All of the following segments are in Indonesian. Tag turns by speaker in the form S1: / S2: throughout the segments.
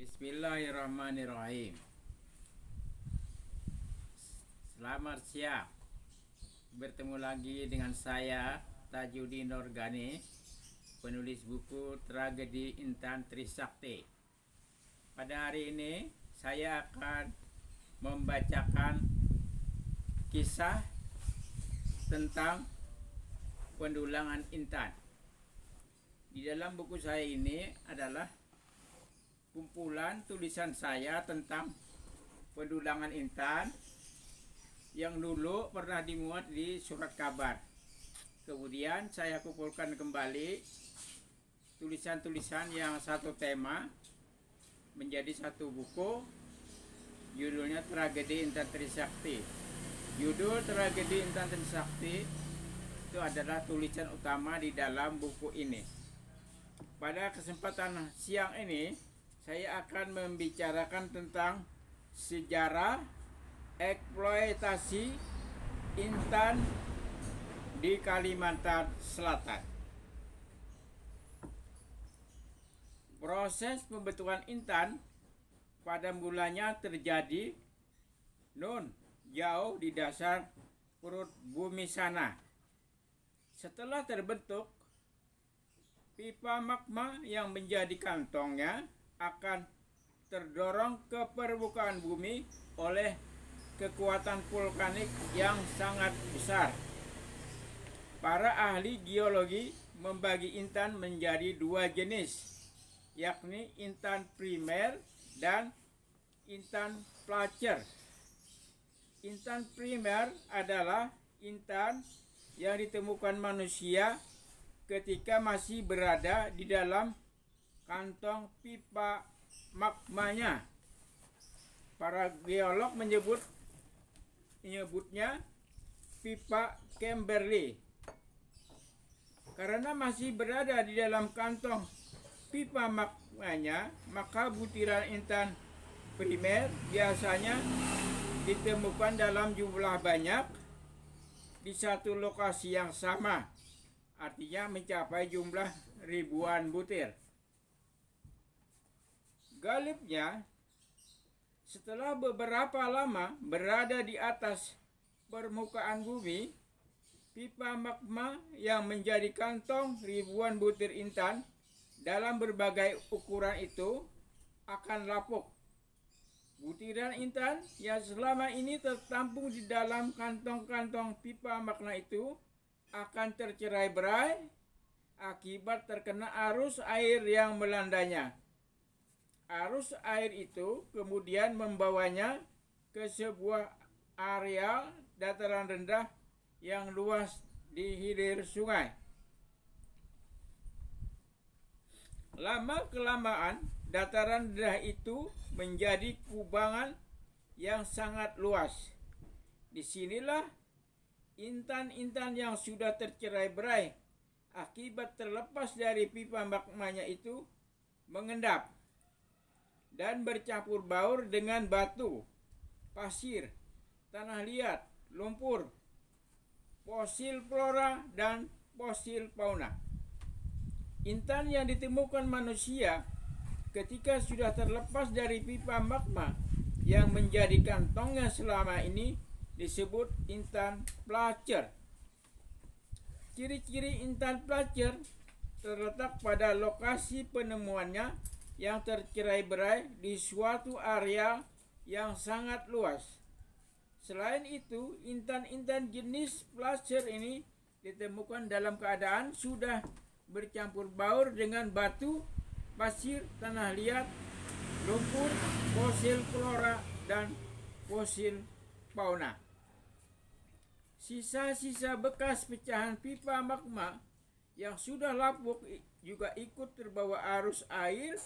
S1: Bismillahirrahmanirrahim. Selamat siang. Bertemu lagi dengan saya Tajudin Organi, penulis buku Tragedi Intan Trisakti. Pada hari ini saya akan membacakan kisah tentang pendulangan Intan. Di dalam buku saya ini adalah kumpulan tulisan saya tentang pendulangan Intan yang dulu pernah dimuat di surat kabar. Kemudian saya kumpulkan kembali tulisan-tulisan yang satu tema menjadi satu buku, judulnya Tragedi Intan Trisakti. Judul Tragedi Intan Trisakti itu adalah tulisan utama di dalam buku ini. Pada kesempatan siang ini saya akan membicarakan tentang sejarah eksploitasi Intan di Kalimantan Selatan. Proses pembentukan Intan pada mulanya terjadi jauh di dasar perut bumi sana. Setelah terbentuk, pipa magma yang menjadi kantongnya akan terdorong ke permukaan bumi oleh kekuatan vulkanik yang sangat besar. Para ahli geologi membagi Intan menjadi dua jenis, yakni Intan primer dan Intan placer. Intan primer adalah Intan yang ditemukan manusia ketika masih berada di dalam kantong pipa magmanya. Para geolog menyebutnya pipa Kimberley. Karena masih berada di dalam kantong pipa magmanya, maka butiran Intan primer biasanya ditemukan dalam jumlah banyak di satu lokasi yang sama, artinya mencapai jumlah ribuan butir. Galibnya, setelah beberapa lama berada di atas permukaan bumi, pipa magma yang menjadi kantong ribuan butir Intan dalam berbagai ukuran itu akan lapuk. Butiran Intan yang selama ini tertampung di dalam kantong-kantong pipa magma itu akan tercerai-berai akibat terkena arus air yang melandanya. Arus air itu kemudian membawanya ke sebuah area dataran rendah yang luas di hilir sungai. Lama-kelamaan dataran rendah itu menjadi kubangan yang sangat luas. Disinilah Intan-intan yang sudah tercerai-berai akibat terlepas dari pipa magmanya itu mengendap dan bercampur baur dengan batu, pasir, tanah liat, lumpur, fosil flora, dan fosil fauna. Intan yang ditemukan manusia ketika sudah terlepas dari pipa magma yang menjadi kantongnya selama ini disebut Intan placer. Ciri-ciri Intan placer terletak pada lokasi penemuannya yang tercerai-berai di suatu area yang sangat luas. Selain itu, Intan-Intan jenis placer ini ditemukan dalam keadaan sudah bercampur baur dengan batu, pasir, tanah liat, lumpur, fosil flora, dan fosil fauna. Sisa-sisa bekas pecahan pipa magma yang sudah lapuk juga ikut terbawa arus air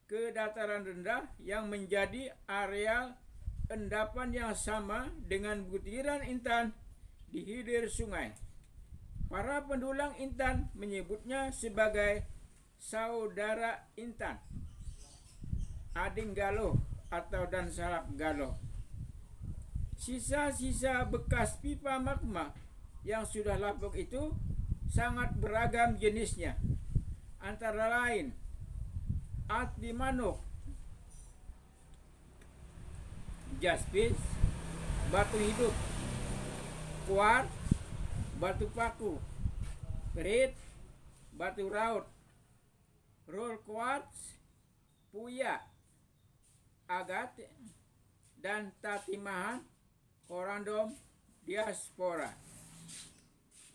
S1: ke dataran rendah yang menjadi areal endapan yang sama dengan butiran Intan di hilir sungai. Para pendulang Intan menyebutnya sebagai saudara Intan, ading Galuh atau dan salak Galuh. Sisa-sisa bekas pipa magma yang sudah lapuk itu sangat beragam jenisnya, antara lain Atimanuk, jaspis, batu hidup, kuarts, batu paku, perit, batu raut, roll quartz, puya, agate, dan tatimahan, korandom, diaspora.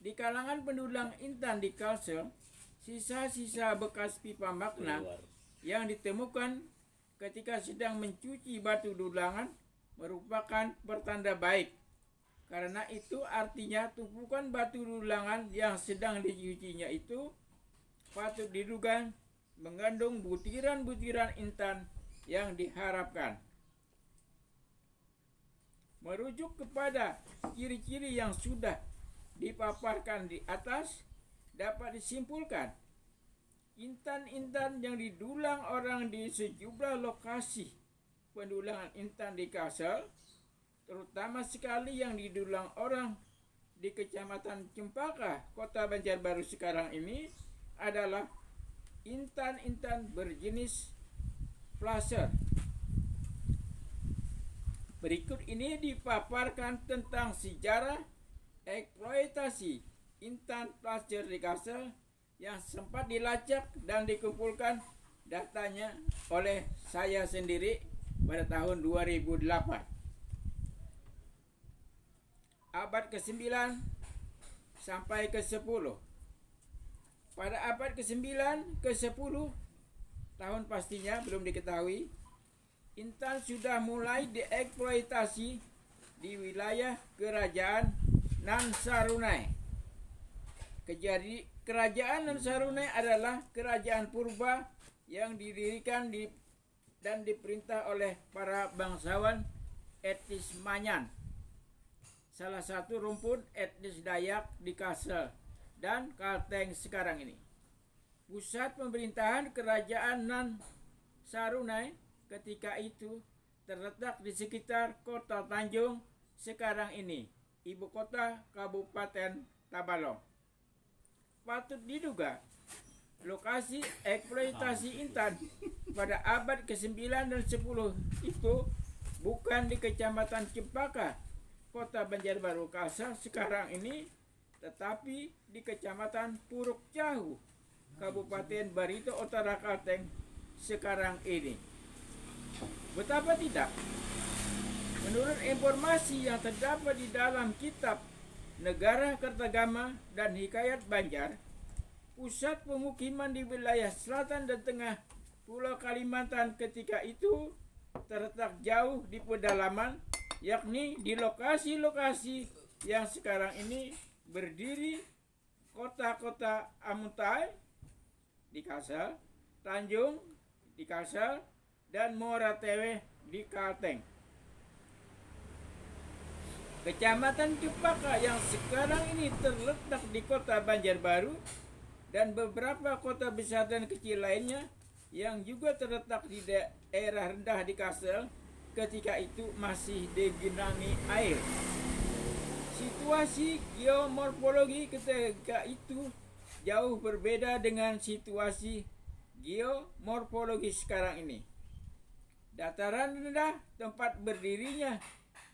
S1: Di kalangan pendulang intan di Kalsel, sisa-sisa bekas pipa magna yang ditemukan ketika sedang mencuci batu dulangan merupakan pertanda baik. Karena itu artinya tumpukan batu dulangan yang sedang dicucinya itu patut diduga mengandung butiran-butiran intan yang diharapkan. Merujuk kepada ciri-ciri yang sudah dipaparkan di atas, dapat disimpulkan intan-intan yang didulang orang di sejumlah lokasi pendulangan intan di Kalsel, terutama sekali yang didulang orang di Kecamatan Cempaka, Kota Banjarbaru sekarang ini, adalah intan-intan berjenis placer. Berikut ini dipaparkan tentang sejarah eksploitasi intan placer di Kalsel yang sempat dilacak dan dikumpulkan datanya oleh saya sendiri pada tahun 2008. Abad ke-9 sampai ke-10. Pada abad ke-9 ke-10 tahun pastinya belum diketahui, intan sudah mulai dieksploitasi di wilayah kerajaan Nansarunai. Kerajaan Nansarunai adalah kerajaan purba yang didirikan dan diperintah oleh para bangsawan etnis Manyan, salah satu rumpun etnis Dayak di Kalsel dan Kalteng sekarang ini. Pusat pemerintahan kerajaan Nansarunai ketika itu terletak di sekitar kota Tanjung sekarang ini, ibu kota Kabupaten Tabalong. Patut diduga lokasi eksploitasi intan pada abad ke-9 dan 10 itu bukan di Kecamatan Cempaka, Kota Banjarbaru Kalsel sekarang ini, tetapi di Kecamatan Puruk Jahu, Kabupaten Barito Utara Kalteng sekarang ini. Betapa tidak? Menurut informasi yang terdapat di dalam kitab Negara Kertagama dan Hikayat Banjar, pusat pemukiman di wilayah selatan dan tengah Pulau Kalimantan ketika itu terletak jauh di pedalaman, yakni di lokasi-lokasi yang sekarang ini berdiri kota-kota Amuntai di Kalsel, Tanjung di Kalsel, dan Moratewe di Kalteng. Kecamatan Cempaka yang sekarang ini terletak di Kota Banjarbaru dan beberapa kota besar dan kecil lainnya yang juga terletak di daerah rendah di Kalsel ketika itu masih digenangi air. Situasi geomorfologi ketika itu jauh berbeda dengan situasi geomorfologi sekarang ini. Dataran rendah tempat berdirinya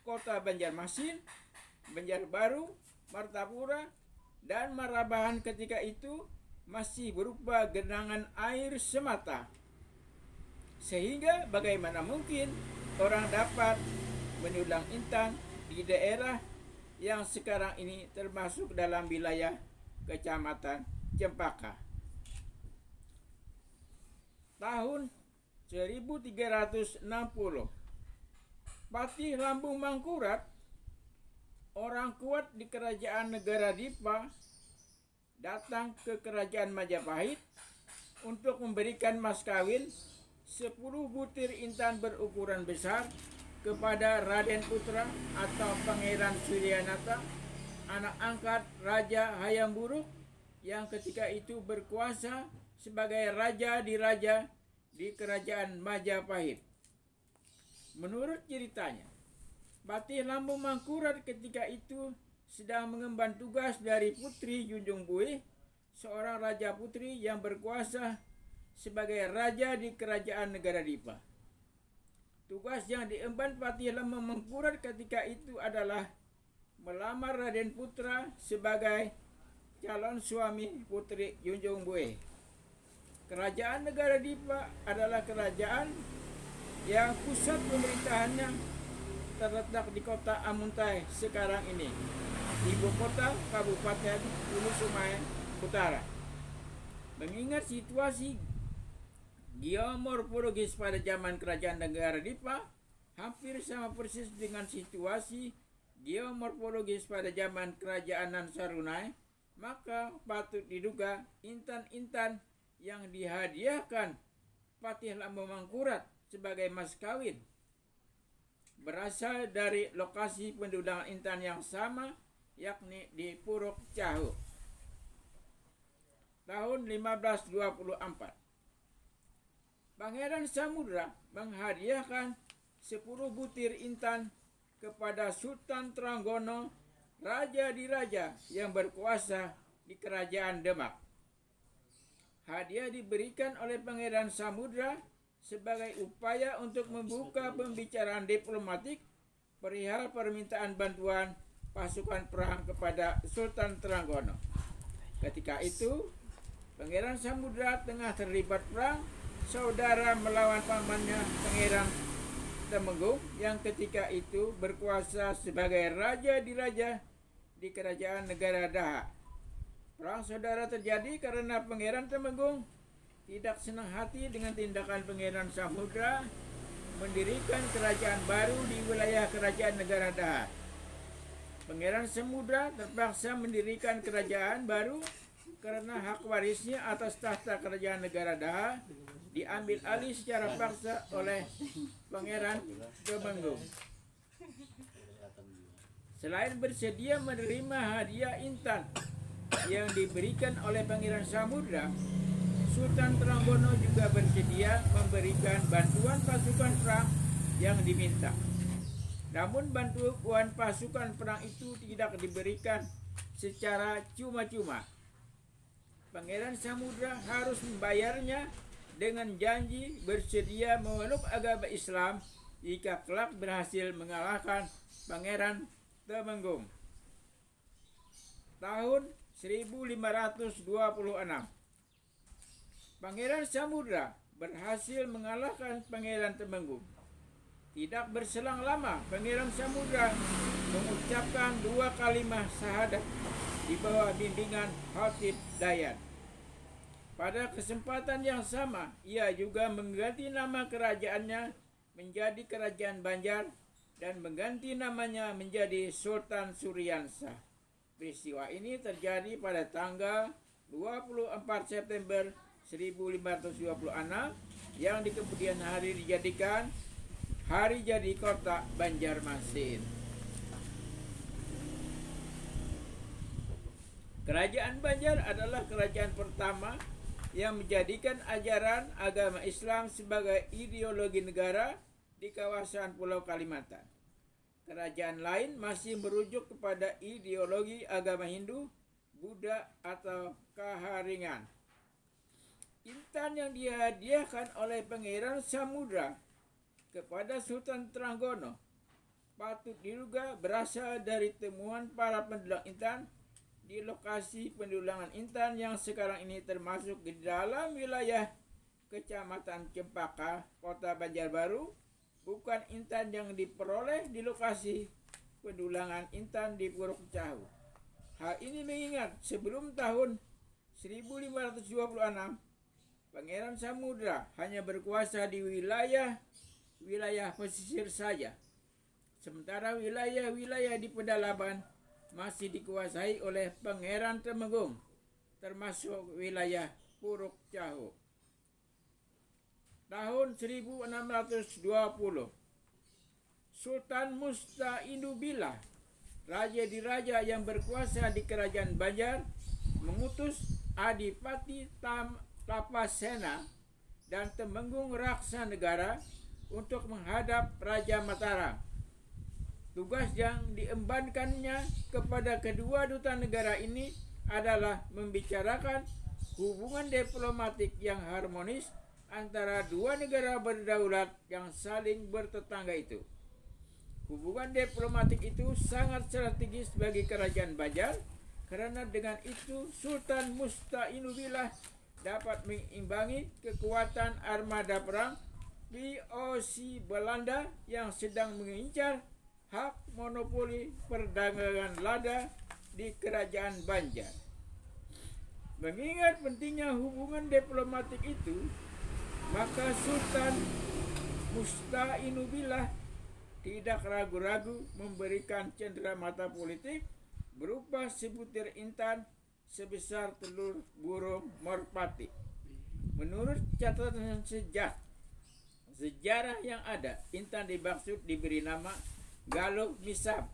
S1: Kota Banjarmasin, Banjarbaru, Martapura, dan Marabahan ketika itu masih berupa genangan air semata. Sehingga bagaimana mungkin orang dapat mendulang intan di daerah yang sekarang ini termasuk dalam wilayah Kecamatan Cempaka. Tahun 1360, Patih Lambung Mangkurat, orang kuat di kerajaan negara Dipa, datang ke kerajaan Majapahit untuk memberikan mas kawin 10 butir intan berukuran besar kepada Raden Putra atau Pangeran Suryanata, anak angkat Raja Hayam Buruk yang ketika itu berkuasa sebagai raja di kerajaan Majapahit. Menurut ceritanya, Patih Lambung Mangkurat ketika itu sedang mengemban tugas dari Putri Junjung Buih, seorang raja putri yang berkuasa sebagai raja di kerajaan negara Dipa. Tugas yang diemban Patih Lamamangkurat ketika itu adalah melamar Raden Putra sebagai calon suami Putri Junjung Bueh. Kerajaan negara Dipa adalah kerajaan yang pusat pemerintahannya terletak di kota Amuntai sekarang ini, ibu kota Kabupaten Hulu Sungai Utara. Mengingat situasi geomorfologis pada zaman kerajaan negara Dipa hampir sama persis dengan situasi geomorfologis pada zaman kerajaan Nansarunai, maka patut diduga intan-intan yang dihadiahkan Patih Lamamangkurat sebagai mas kawin berasal dari lokasi pendudukan intan yang sama, yakni di Puruk Cahu. Tahun 1524, Pangeran Samudra menghadiahkan 10 butir intan kepada Sultan Trenggono, raja di raja yang berkuasa di kerajaan Demak. Hadiah diberikan oleh Pangeran Samudra sebagai upaya untuk membuka pembicaraan diplomatik perihal permintaan bantuan pasukan perang kepada Sultan Trenggono. Ketika itu, Pangeran Samudra tengah terlibat perang saudara melawan pamannya Pangeran Temenggung yang ketika itu berkuasa sebagai raja di raja di kerajaan negara Daha. Perang saudara terjadi karena Pangeran Temenggung tidak senang hati dengan tindakan Pangeran Samudra mendirikan kerajaan baru di wilayah kerajaan negara Daha. Pangeran Samudra terpaksa mendirikan kerajaan baru karena hak warisnya atas tahta kerajaan negara Daha diambil alih secara paksa oleh Pangeran Temenggung. Selain bersedia menerima hadiah intan yang diberikan oleh Pangeran Samudra, Sultan Trenggono juga bersedia memberikan bantuan pasukan perang yang diminta. Namun bantuan pasukan perang itu tidak diberikan secara cuma-cuma. Pangeran Samudra harus membayarnya dengan janji bersedia memeluk agama Islam jika kelak berhasil mengalahkan Pangeran Temenggung. Tahun 1526, Pangeran Samudra berhasil mengalahkan Pangeran Temenggung. Tidak berselang lama, Pangeran Samudra mengucapkan 2 kalimat syahadat di bawah bimbingan Khatib Dayan. Pada kesempatan yang sama, ia juga mengganti nama kerajaannya menjadi Kerajaan Banjar dan mengganti namanya menjadi Sultan Suryansah. Peristiwa ini terjadi pada tanggal 24 September 1526 yang di kemudian hari dijadikan hari jadi kota Banjarmasin. Kerajaan Banjar adalah kerajaan pertama yang menjadikan ajaran agama Islam sebagai ideologi negara di kawasan Pulau Kalimantan. Kerajaan lain masih merujuk kepada ideologi agama Hindu, Buddha atau Kaharingan. Intan yang dihadiahkan oleh Pangeran Samudra kepada Sultan Trenggono patut diduga berasal dari temuan para pendulang intan di lokasi pendulangan intan yang sekarang ini termasuk di dalam wilayah Kecamatan Cempaka, Kota Banjarbaru, bukan intan yang diperoleh di lokasi pendulangan intan di Puruk Cahu. Hal ini mengingat sebelum tahun 1526, Pangeran Samudra hanya berkuasa di wilayah pesisir saja, sementara wilayah-wilayah di pedalaman masih dikuasai oleh Pangeran Temenggung, termasuk wilayah Puruk Cahu. Tahun 1620, Sultan Musta'indubillah, raja di raja yang berkuasa di kerajaan Banjar, mengutus Adipati Tapasena dan Temenggung Raksanegara untuk menghadap Raja Mataram. Tugas yang diembankannya kepada kedua duta negara ini adalah membicarakan hubungan diplomatik yang harmonis antara dua negara berdaulat yang saling bertetangga itu. Hubungan diplomatik itu sangat strategis bagi kerajaan Banjar karena dengan itu Sultan Mustainubillah dapat mengimbangi kekuatan armada perang VOC Belanda yang sedang mengincar hak monopoli perdagangan lada di kerajaan Banjar. Mengingat pentingnya hubungan diplomatik itu, maka Sultan Mustainubillah tidak ragu-ragu memberikan cenderamata politik berupa sebutir intan sebesar telur burung merpati. Menurut catatan sejarah yang ada, intan dimaksud diberi nama Galuh Misam,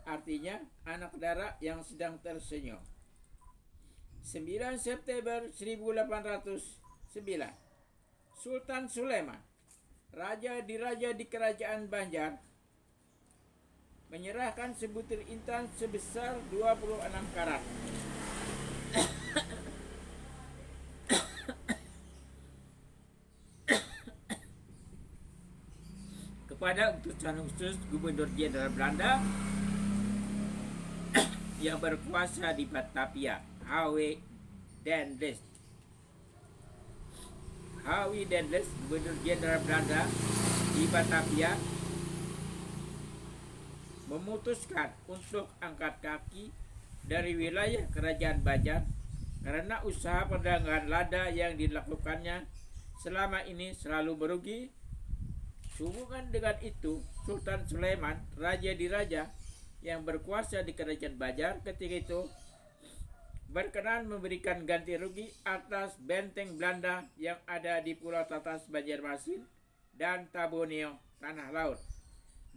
S1: artinya anak dara yang sedang tersenyum. 9 September 1809, Sultan Sulaiman, raja di kerajaan Banjar, menyerahkan sebutir intan sebesar 26 karat kepada utusan khusus Gubernur Jenderal Belanda yang berkuasa di Batavia, H.W. Dendels. H.W. Dendels, Gubernur Jenderal Belanda di Batavia, memutuskan untuk angkat kaki dari wilayah kerajaan Banjar karena usaha perdagangan lada yang dilakukannya selama ini selalu merugi. Hubungan dengan itu, Sultan Sulaiman, raja di raja yang berkuasa di kerajaan Banjar ketika itu, berkenan memberikan ganti rugi atas benteng Belanda yang ada di Pulau Tatas, Banjarmasin, dan Taboneo, Tanah Laut.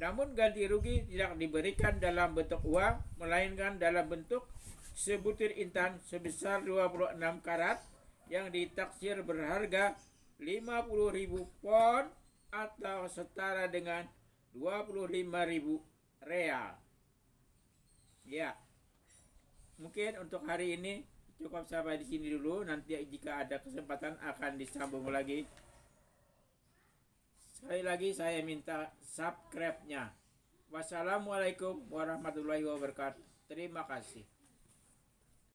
S1: Namun ganti rugi tidak diberikan dalam bentuk uang, melainkan dalam bentuk sebutir intan sebesar 26 karat yang ditaksir berharga 50.000 pon atau setara dengan 25.000 real. Ya, mungkin untuk hari ini cukup sampai di sini dulu. Nanti jika ada kesempatan akan disambung lagi. Sekali lagi saya minta subscribe-nya. Wassalamualaikum warahmatullahi wabarakatuh. Terima kasih.